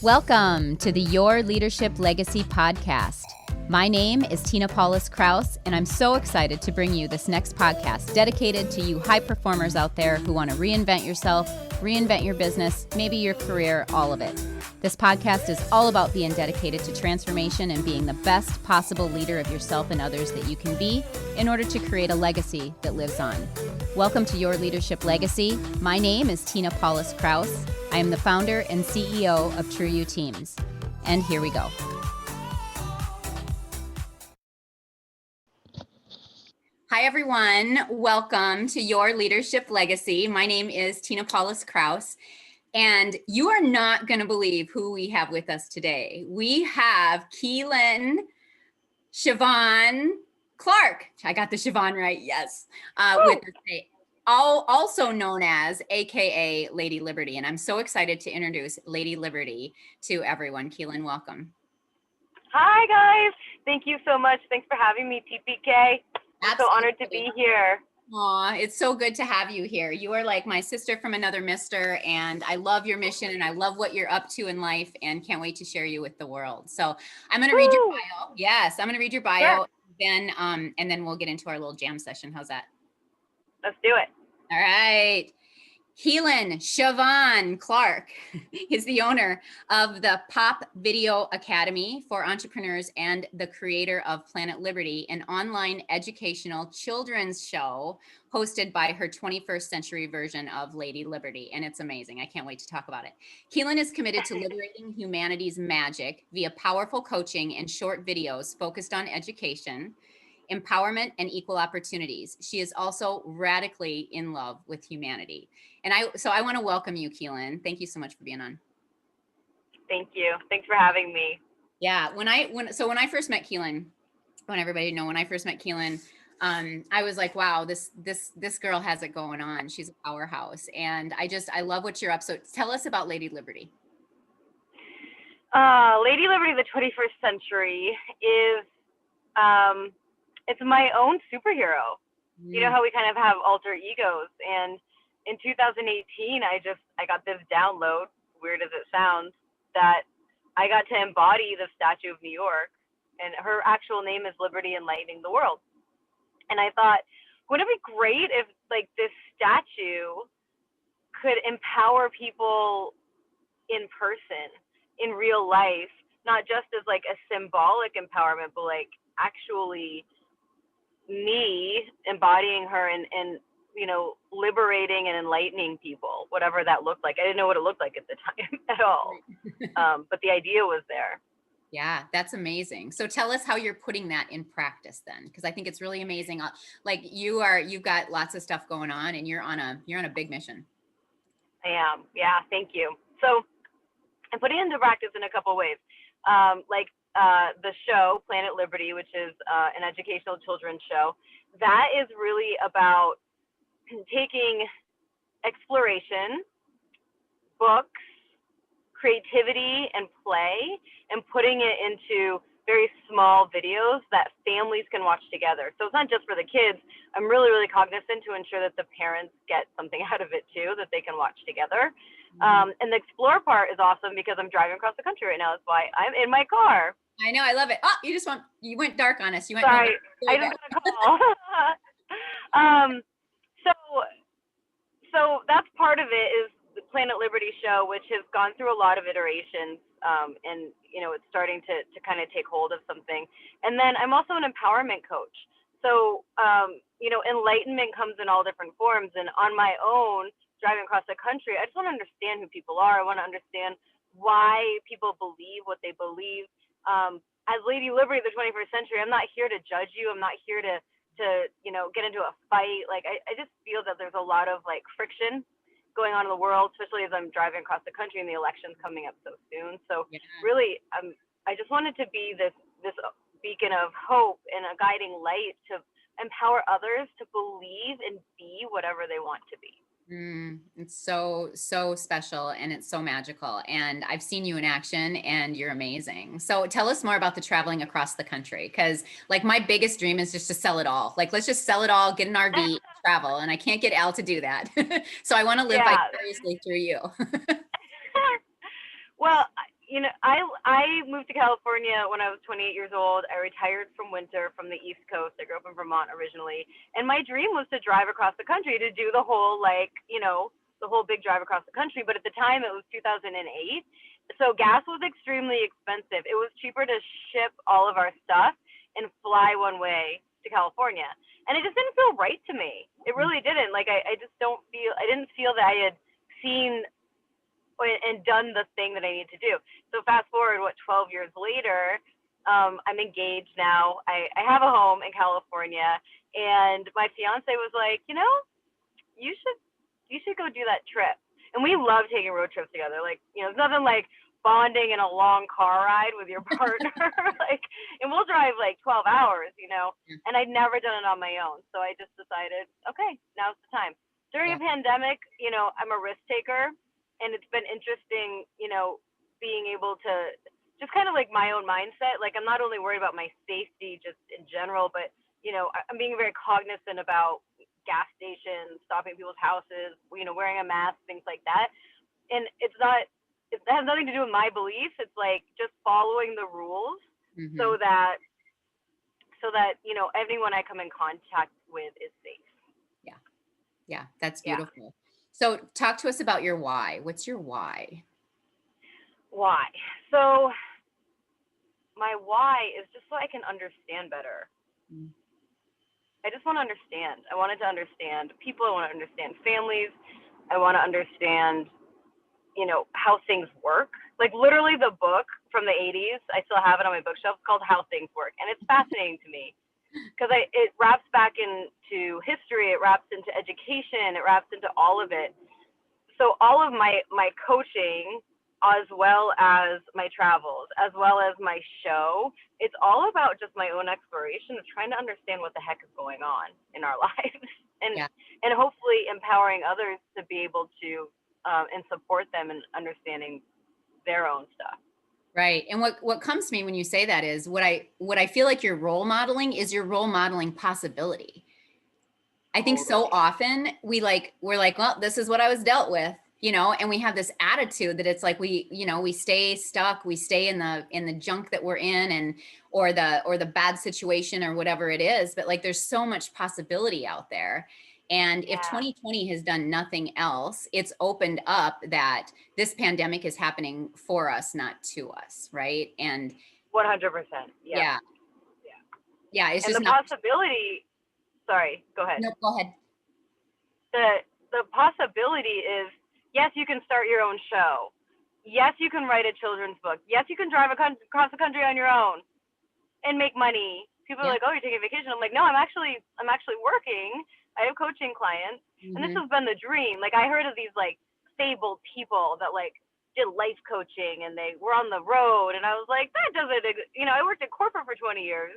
Welcome to the Your Leadership Legacy podcast. My name is Tina Paulus-Krause, and I'm so excited to bring you this next podcast dedicated to you high performers out there who want to reinvent yourself, reinvent your business, maybe your career, all of it. This podcast is all about being dedicated to transformation and being the best possible leader of yourself and others that you can be in order to create a legacy that lives on. Welcome to Your Leadership Legacy. My name is Tina Paulus-Krause. I am the founder and CEO of True You Teams. And here we go. Hi, everyone. Welcome to Your Leadership Legacy. My name is Tina Paulus-Krause, and you are not going to believe who we have with us today. We have Keelin Siobhán Clark. I got the Siobhan right, yes. With us today. Also known as AKA Lady Liberty. And I'm so excited to introduce Lady Liberty to everyone. Keelin, welcome. Hi, guys. Thank you so much. Thanks for having me, TPK. I'm so honored to be here. Aw, it's so good to have you here. You are like my sister from another mister, and I love your mission, and I love what you're up to in life, and can't wait to share you with the world. So I'm going to read your bio. Yes, I'm going to read your bio, Sure. and then we'll get into our little jam session. How's that? Let's do it. All right. Keelin Siobhán Clark is the owner of the Pop Video Academy for Entrepreneurs and the creator of Planet Liberty, an online educational children's show hosted by her 21st century version of Lady Liberty. And it's amazing. I can't wait to talk about it. Keelin is committed to liberating humanity's magic via powerful coaching and short videos focused on education, empowerment, and equal opportunities. She is also radically in love with humanity. And I want to welcome you, Keelin. Thank you so much for being on. Thank you. Thanks for having me. Yeah, when I first met Keelin, when I first met Keelin, I was like, wow, this girl has it going on. She's a powerhouse. And I love what you're up. So tell us about Lady Liberty. Lady Liberty of the 21st century is, it's my own superhero. You know how we kind of have alter egos, and in 2018, I got this download, weird as it sounds, that I got to embody the Statue of New York, and her actual name is Liberty Enlightening the World. And I thought, wouldn't it be great if like this statue could empower people in person, in real life, not just as like a symbolic empowerment, but like actually me embodying her and you know, liberating and enlightening people, whatever that looked like. I didn't know what it looked like at the time at all. But the idea was there. Yeah, that's amazing. So tell us how you're putting that in practice then, because I think it's really amazing. Like you've got lots of stuff going on, and you're on a big mission. I am. Yeah, thank you. So I'm putting it into practice in a couple of ways. The show Planet Liberty, which is an educational children's show, that is really about taking exploration, books, creativity, and play, and putting it into very small videos that families can watch together. So it's not just for the kids. I'm really, really cognizant to ensure that the parents get something out of it too, that they can watch together. And the explore part is awesome because I'm driving across the country right now. That's why I'm in my car. I know, I love it. Oh, you went dark on us. Sorry, I just got a call. So that's part of it, is the Planet Liberty show, which has gone through a lot of iterations, and you know, it's starting to kind of take hold of something. And then I'm also an empowerment coach. So you know, enlightenment comes in all different forms. And on my own, driving across the country, I just want to understand who people are. I want to understand why people believe what they believe. As Lady Liberty of the 21st century, I'm not here to judge you. I'm not here to you know, get into a fight. Like I just feel that there's a lot of like friction going on in the world, especially as I'm driving across the country and the election's coming up so soon. So really, I just wanted to be this beacon of hope and a guiding light to empower others to believe and be whatever they want to be. It's so special, and it's so magical, and I've seen you in action, and you're amazing. So tell us more about the traveling across the country, because like my biggest dream is just to sell it all. Like, let's just sell it all, get an RV, travel, and I can't get Al to do that. So I want to live vicariously through you. Well, I moved to California when I was 28 years old. I retired from winter from the East Coast. I grew up in Vermont originally. And my dream was to drive across the country, to do the whole, the whole big drive across the country. But at the time it was 2008. So gas was extremely expensive. It was cheaper to ship all of our stuff and fly one way to California. And it just didn't feel right to me. It really didn't. Like, I didn't feel that I had seen and done the thing that I need to do. So fast forward, 12 years later, I'm engaged now. I have a home in California, and my fiance was like, you should go do that trip. And we love taking road trips together. Like, there's nothing like bonding in a long car ride with your partner. And we'll drive like 12 hours, and I'd never done it on my own. So I just decided, okay, now's the time. During a pandemic, I'm a risk taker. And it's been interesting, being able to just kind of like my own mindset. Like, I'm not only worried about my safety just in general, but, I'm being very cognizant about gas stations, stopping people's houses, wearing a mask, things like that. And it has nothing to do with my beliefs. It's like just following the rules so that, anyone I come in contact with is safe. Yeah. Yeah. That's beautiful. Yeah. So talk to us about your why. What's your why? Why? So my why is just so I can understand better. I just want to understand. I wanted to understand people. I want to understand families. I want to understand, how things work. Like, literally the book from the 80s, I still have it on my bookshelf, called How Things Work. And it's fascinating to me. Because it wraps back into history, it wraps into education, it wraps into all of it. So all of my coaching, as well as my travels, as well as my show, it's all about just my own exploration of trying to understand what the heck is going on in our lives, and hopefully empowering others to be able to and support them in understanding their own stuff. Right. And what comes to me when you say that is what I feel like you're role modeling is you're role modeling possibility. I think so often we're like, well, this is what I was dealt with, and we have this attitude that it's like we stay stuck, we stay in the junk that we're in or the bad situation or whatever it is. But like, there's so much possibility out there. And if 2020 has done nothing else, it's opened up that this pandemic is happening for us, not to us. Right. And 100%. Yeah. It's and just the possibility. Sorry, go ahead. No, go ahead. The possibility is, yes, you can start your own show. Yes, you can write a children's book. Yes, you can drive across the country on your own and make money. People are like, oh, you're taking a vacation. I'm like, no, I'm actually working. I have coaching clients, and this has been the dream. Like, I heard of these like fabled people that like did life coaching and they were on the road, and I was like, that doesn't, I worked in corporate for 20 years.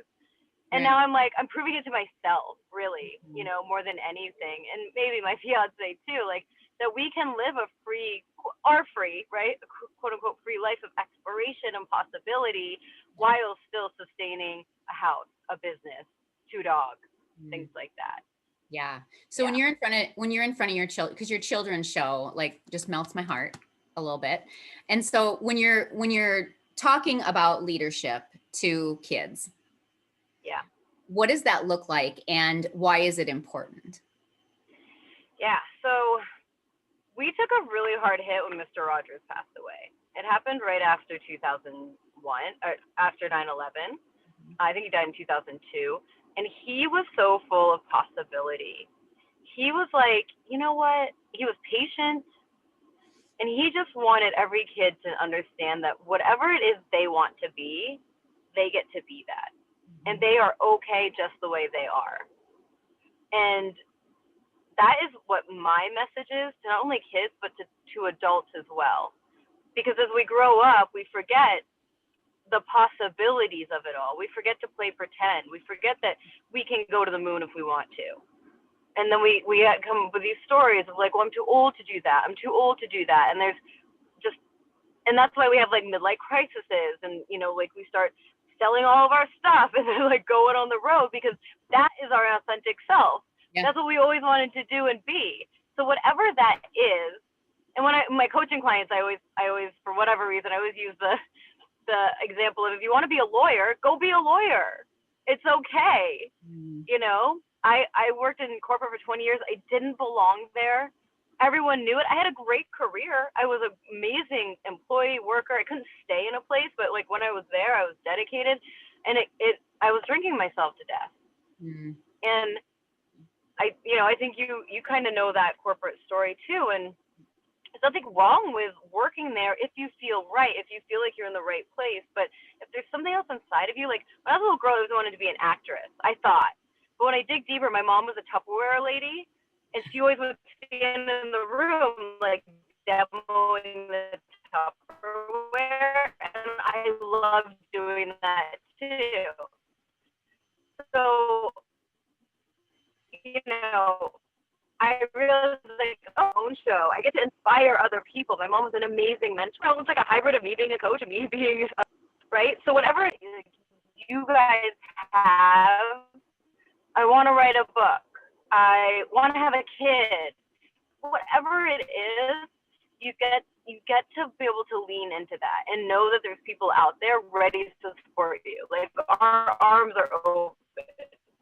And now I'm like, I'm proving it to myself, really, more than anything. And maybe my fiance too, like, that we can live a free, right? Quote unquote free life of exploration and possibility while still sustaining a house, a business, 2 dogs, things like that. Yeah. So when you're in front of your children, because your children's show like just melts my heart a little bit. And so when you're talking about leadership to kids, what does that look like and why is it important? Yeah. So we took a really hard hit when Mr. Rogers passed away. It happened right after 2001, or after 9/11. I think he died in 2002. And he was so full of possibility. He was like, you know what? He was patient. And he just wanted every kid to understand that whatever it is they want to be, they get to be that. And they are okay just the way they are. And that is what my message is to not only kids, but to adults as well. Because as we grow up, we forget the possibilities of it all. We forget to play pretend. We forget that we can go to the moon if we want to. And then we come up with these stories of like, well, I'm too old to do that. I'm too old to do that. And and that's why we have like midlife crises, and like we start selling all of our stuff and then like going on the road, because that is our authentic self. That's what we always wanted to do and be. So whatever that is, And when my coaching clients, I always, for whatever reason, I always use the example of, if you want to be a lawyer, go be a lawyer. It's okay. You know, I worked in corporate for 20 years. I didn't belong there. Everyone knew it. I had a great career. I was an amazing employee, worker. I couldn't stay in a place, but like when I was there, I was dedicated, and I was drinking myself to death. And I think you kind of know that corporate story too. And there's nothing wrong with working there if you feel right, if you feel like you're in the right place. But if there's something else inside of you, like when I was a little girl, I always wanted to be an actress, I thought. But when I dig deeper, my mom was a Tupperware lady, and she always would stand in the room like demoing the Tupperware, and I loved doing that too. So, I realized, like, own show. I get to inspire other people. My mom was an amazing mentor. It was like a hybrid of me being a coach and me being, right? So whatever you guys have, I want to write a book. I want to have a kid. Whatever it is, you get to be able to lean into that and know that there's people out there ready to support you. Like, our arms are open.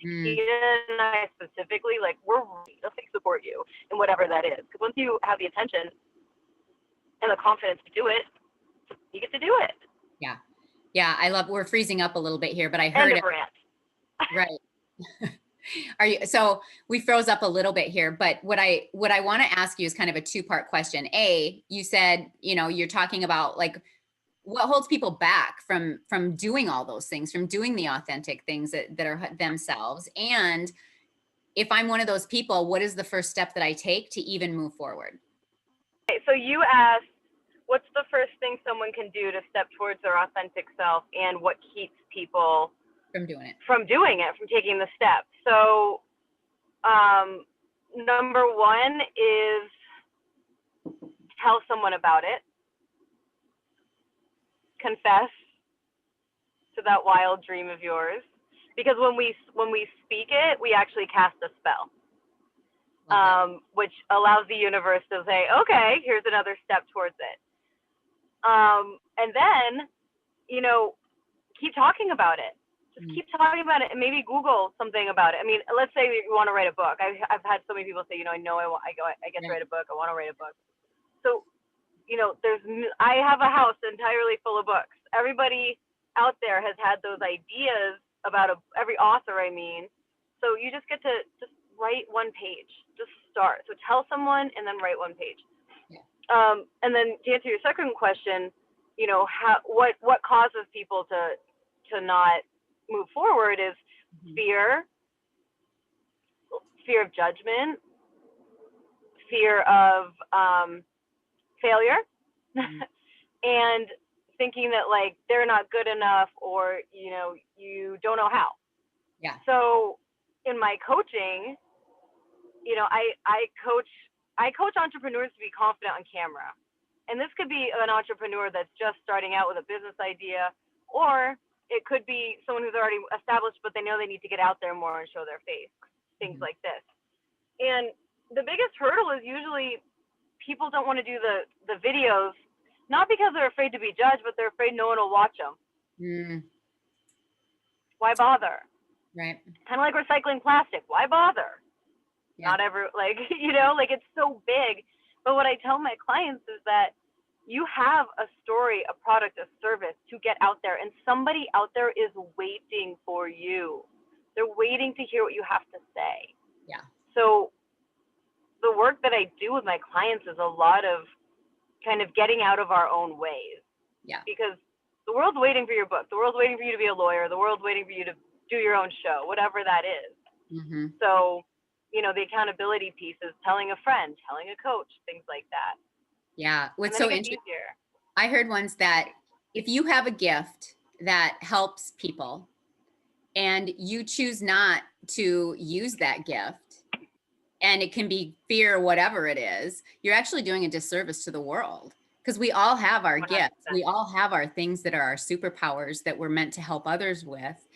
Keelin and I specifically, like, we're ready to support you in whatever that is. Because once you have the attention and the confidence to do it, you get to do it. Yeah. Yeah. We're freezing up a little bit here, but I heard it. Right. So we froze up a little bit here, but what I want to ask you is kind of a two-part question. You said, you're talking about like what holds people back from doing all those things, from doing the authentic things that are themselves. And if I'm one of those people, what is the first step that I take to even move forward? Okay, so you asked, what's the first thing someone can do to step towards their authentic self, and what keeps people from doing it, from taking the step? So number one is tell someone about it. Confess to that wild dream of yours, because when we speak it, we actually cast a spell, which allows the universe to say, okay, here's another step towards it. And then, keep talking about it. Just keep talking about it, and maybe Google something about it. I mean, let's say you want to write a book. I've had so many people say, I get to write a book. I want to write a book. So, I have a house entirely full of books. Everybody out there has had those ideas about every author, So you just get to just write one page. Just start. So tell someone and then write one page. Yeah. And then to answer your second question, what causes people to not move forward is fear of judgment, fear of failure, and thinking that like they're not good enough, or you don't know how. Yeah. So in my coaching, I coach entrepreneurs to be confident on camera. And this could be an entrepreneur that's just starting out with a business idea, or it could be someone who's already established, but they know they need to get out there more and show their face, things like this. And the biggest hurdle is usually people don't want to do the videos, not because they're afraid to be judged, but they're afraid no one will watch them. Why bother? Right. Kind of like recycling plastic. Why bother? Yeah. Not ever, it's so big. But what I tell my clients is that you have a story, a product, a service to get out there, and somebody out there is waiting for you. They're waiting to hear what you have to say. Yeah. So the work that I do with my clients is a lot of kind of getting out of our own ways. Yeah. Because the world's waiting for your book. The world's waiting for you to be a lawyer. The world's waiting for you to do your own show, whatever that is. So, the accountability piece is telling a friend, telling a coach, things like that. Yeah. What's so interesting, I heard once that if you have a gift that helps people and you choose not to use that gift, and it can be fear, whatever it is, you're actually doing a disservice to the world, because we all have our 100%. Gifts. We all have our things that are our superpowers that we're meant to help others with.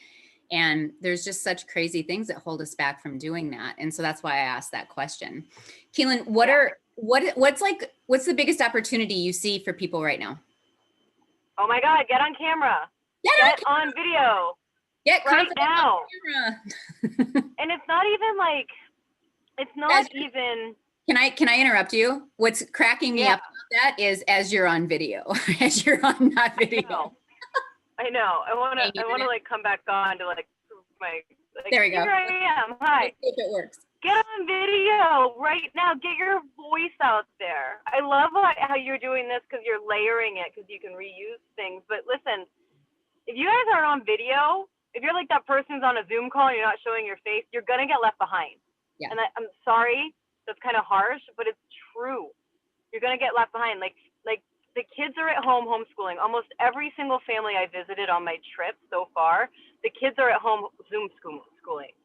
And there's just such crazy things that hold us back from doing that. And so that's why I asked that question. Keelin, what's like what's the biggest opportunity you see for people right now? Oh my God, get on camera. Get on video. Get right confident now. on camera. And it's not even like, it's not even. Can I interrupt you? What's cracking me up about that is as you're on video, as you're on that video. I know. I want to like come back on to like my, like, there we go. Here I am. Hi. Let's see if it works. Get on video right now. Get your voice out there. I love how you're doing this because you're layering it because you can reuse things. But listen, if you guys aren't on video, if you're like that person who's on a Zoom call and you're not showing your face, you're going to get left behind. Yeah. And I'm sorry, that's kind of harsh, but it's true. You're going to get left behind. Like the kids are at home homeschooling. Almost every single family I visited on my trip so far, the kids are at home Zoom schooling.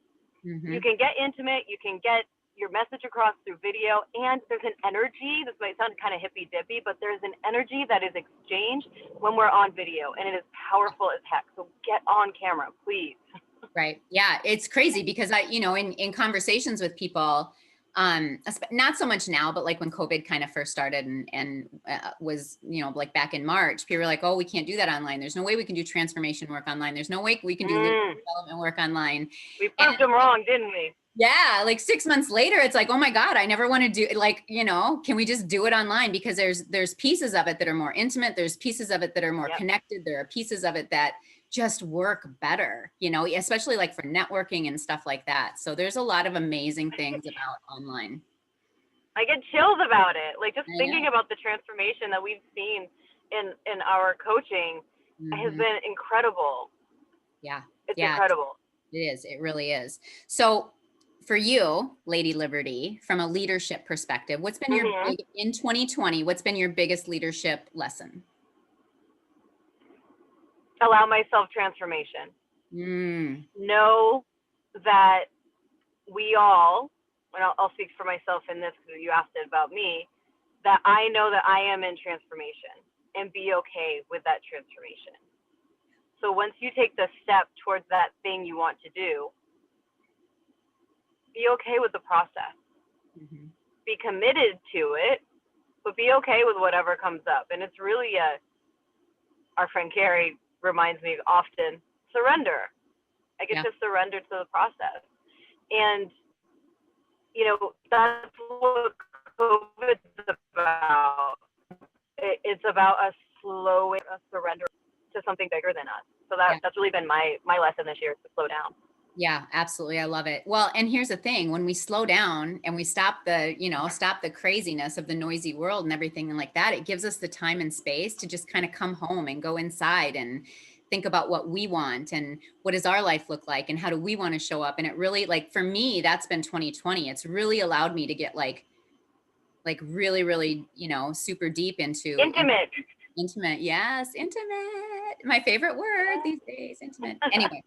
Mm-hmm. You can get intimate. You can get your message across through video. And there's an energy, this might sound kind of hippy-dippy, but there's an energy that is exchanged when we're on video. And it is powerful as heck. So get on camera, please. Right. Yeah. It's crazy because in conversations with people, not so much now, but like when COVID kind of first started and was, like back in March, people were like, oh, we can't do that online. There's no way we can do transformation work online. There's no way we can do development work online. We proved them wrong, didn't we? Yeah. Like 6 months later, it's like, oh my God, I never want to do like, can we just do it online? Because there's pieces of it that are more intimate. There's pieces of it that are more connected. There are pieces of it that just work better, especially like for networking and stuff like that. So there's a lot of amazing things about online. I get chills about it. Like just thinking about the transformation that we've seen in our coaching has been incredible. Yeah. It's incredible. It is. It really is. So for you, Lady Liberty, from a leadership perspective, what's been in 2020, what's been your biggest leadership lesson? Allow myself transformation. Know that we all, and I'll speak for myself in this because you asked it about me, that I know that I am in transformation and be okay with that transformation. So once you take the step towards that thing you want to do, be okay with the process. Be committed to it, but be okay with whatever comes up. And it's really our friend Carrie reminds me often, surrender. I get to surrender to the process. And, that's what COVID's about. It's about us slowing, a surrender to something bigger than us. So that's really been my lesson this year, to slow down. Yeah, absolutely. I love it. Well, and here's the thing, when we slow down and we stop the craziness of the noisy world and everything and like that, it gives us the time and space to just kind of come home and go inside and think about what we want and what does our life look like and how do we want to show up. And it really, like for me, that's been 2020. It's really allowed me to get like really, really, super deep into intimate. Yes. Intimate. My favorite word these days, intimate. Anyway.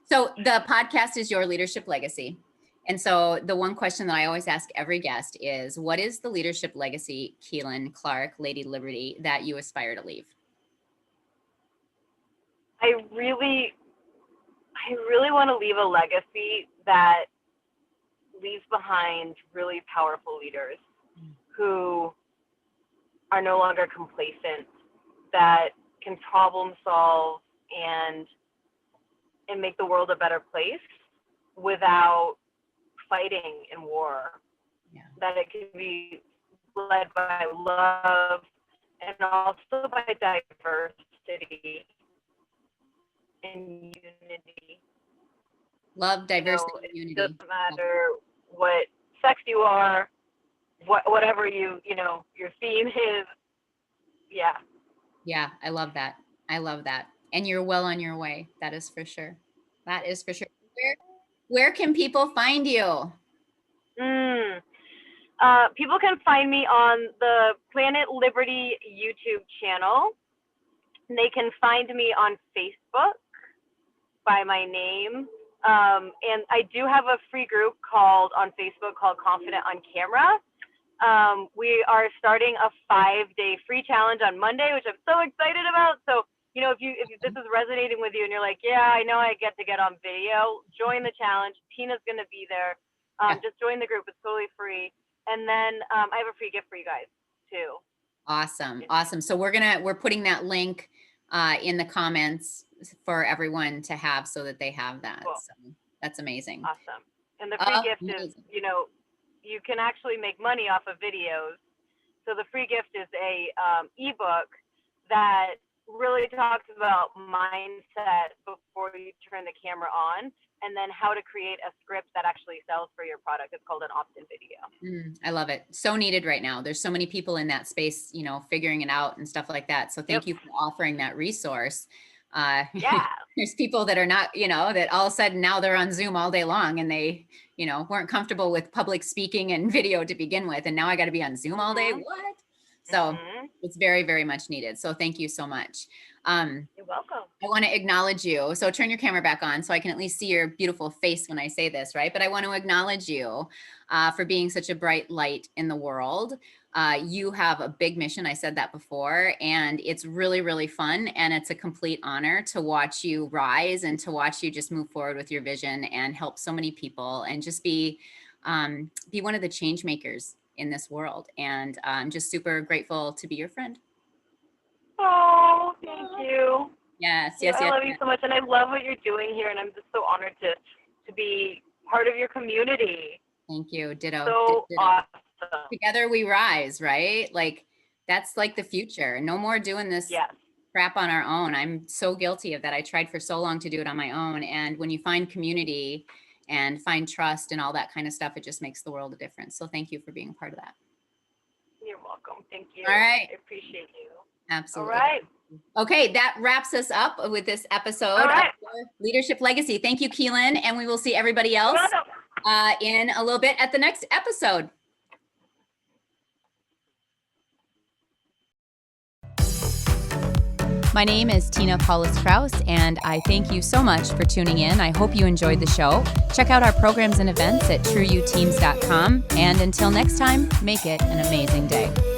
So the podcast is your leadership legacy. And so the one question that I always ask every guest is, what is the leadership legacy, Keelin Clark, Lady Liberty, that you aspire to leave? I really want to leave a legacy that leaves behind really powerful leaders who are no longer complacent, that can problem solve and make the world a better place without fighting in war. That it can be led by love and also by diversity and unity. Love, diversity, and unity. It doesn't matter what sex you are, whatever your theme is. Yeah, I love that. And you're well on your way. That is for sure. Where can people find you? People can find me on the Planet Liberty YouTube channel. They can find me on Facebook by my name. And I do have a free group on Facebook called Confident on Camera. We are starting a 5-day free challenge on Monday, which I'm so excited about. So, if this is resonating with you and you're like, yeah, I know I get to get on video, join the challenge. Tina's going to be there. Just join the group. It's totally free. And then I have a free gift for you guys too. Awesome. Awesome. So we're putting that link in the comments for everyone to have so that they have that. Cool. So that's amazing. Awesome. And the free gift is, you can actually make money off of videos. So the free gift is a ebook that really talks about mindset before you turn the camera on, and then how to create a script that actually sells for your product. It's called an opt-in video. I love it. So needed right now. There's so many people in that space, figuring it out and stuff like that. So thank you for offering that resource. Yeah. There's people that are not, that all of a sudden now they're on Zoom all day long, and they, weren't comfortable with public speaking and video to begin with. And now I got to be on Zoom all day. What? So it's very, very much needed. So thank you so much. You're welcome. I want to acknowledge you. So turn your camera back on so I can at least see your beautiful face when I say this, right? But I want to acknowledge you for being such a bright light in the world. You have a big mission. I said that before, and it's really, really fun. And it's a complete honor to watch you rise and to watch you just move forward with your vision and help so many people and just be one of the change makers in this world. And I'm just super grateful to be your friend. Oh, thank you. Yes. I love you so much, and I love what you're doing here, and I'm just so honored to be part of your community. Thank you. Ditto. So Ditto. awesome. Together we rise, right? Like that's like the future. No more doing this crap on our own. I'm so guilty of that. I tried for so long to do it on my own. And when you find community and find trust and all that kind of stuff, it just makes the world a difference. So thank you for being a part of that. You're welcome. Thank you. All right. I appreciate you. Absolutely. All right. Okay, that wraps us up with this episode of Leadership Legacy. Thank you, Keelin, and we will see everybody else in a little bit at the next episode. My name is Tina Paulus-Krause, and I thank you so much for tuning in. I hope you enjoyed the show. Check out our programs and events at trueyouteams.com. And until next time, make it an amazing day.